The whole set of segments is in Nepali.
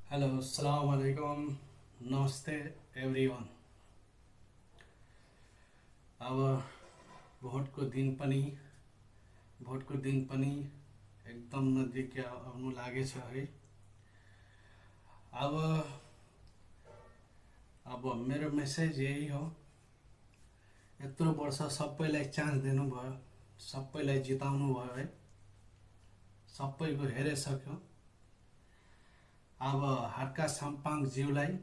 हेलो अस्सलाम वालेकुम नमस्ते एभ्रिवान। अब भोटको दिन पनि एकदम नजिक आउनु लागेछ है। अब मेरो मेसेज यही हो, यत्रो वर्ष सबैलाई चान्स दिनुभयो, सबैलाई जिताउनु भयो है, सबैको हेरिसक्यो। अब हर्का साम्पाङज्यूलाई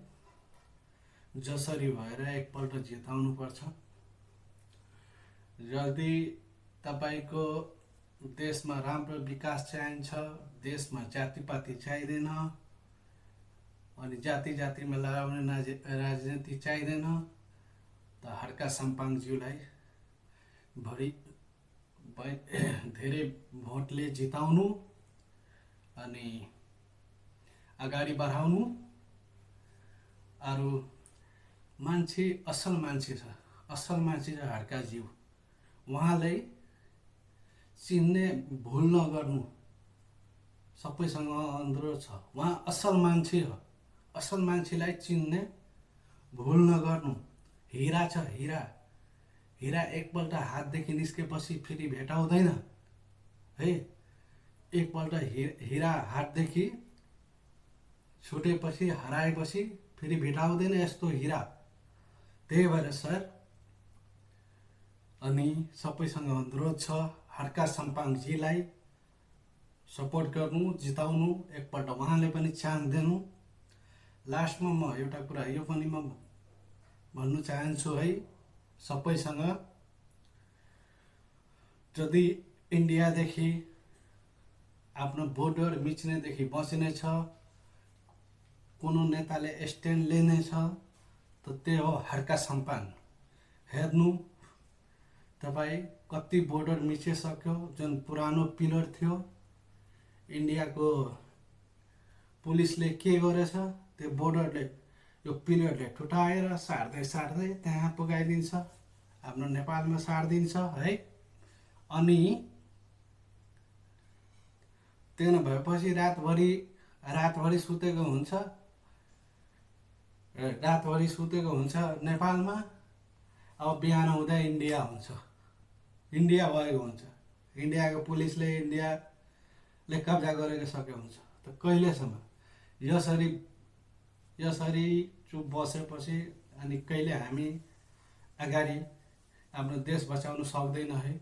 जसरी भएर एकपल्ट जिताउनु पर्छ। यदि तपाईको देशमा राम्रो विकास चाहिन्छ, देशमा जातिपाति चाहिँदैन, अनि जाति जातिमा लडाउने राजनीति चाहिँदैन, त हर्का साम्पाङज्यूलाई धेरै भोटले जिताउनु अनि अगाडि बढाउनु। अरू मान्छे असल मान्छे छ हर्काज्यू, उहाँलाई चिन्ने भुल नगर्नु, सबैसँग अनुरोध छ। उहाँ असल मान्छे हो, असल मान्छेलाई चिन्ने भुल नगर्नु। हिरा छ, हिरा एकपल्ट हातदेखि निस्केपछि फेरि भेटाउँदैन है। एकपल्ट हिरा हातदेखि छुटेपछि, हराएपछि फेरि भेटाउँदैन यस्तो हिरा। त्यही भएर सर अनि सबैसँग अनुरोध छ, हर्का साम्पाङजीलाई सपोर्ट गर्नु, जिताउनु, एकपल्ट उहाँले पनि चान्स दिनु। लास्टमा म एउटा कुरा यो पनि म भन्नु चाहन्छु है सबैसँग, यदि इन्डियादेखि आफ्नो बोर्डर मिच्नेदेखि बच्ने छ, कुनै नेताले स्ट्यान्ड लिने छ त त्यो हो हर्का साम्पाङ। हेर्नु तपाईँ कति बोर्डर मिचिसक्यो, जुन पुरानो पिलर थियो, इन्डियाको पुलिसले के गरेछ, त्यो बोर्डरले यो पिलरले ठुटाएर सार्दै त्यहाँ पुगाइदिन्छ, आफ्नो नेपालमा सारिदिन्छ है। अनि त्यो नभएपछि रातभरि सुतेको हुन्छ नेपालमा। अब बिहान हुँदा इन्डिया भएको हुन्छ। इन्डियाको पुलिसले इन्डियाले कब्जा गरेको सकेको हुन्छ। त कहिलेसम्म यसरी चुप बसेपछि अनि कहिले हामी अगाडि आफ्नो देश बचाउन सक्दैन है।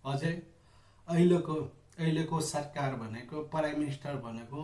अझै अहिलेको सरकार भनेको, प्राइम मिनिस्टर भनेको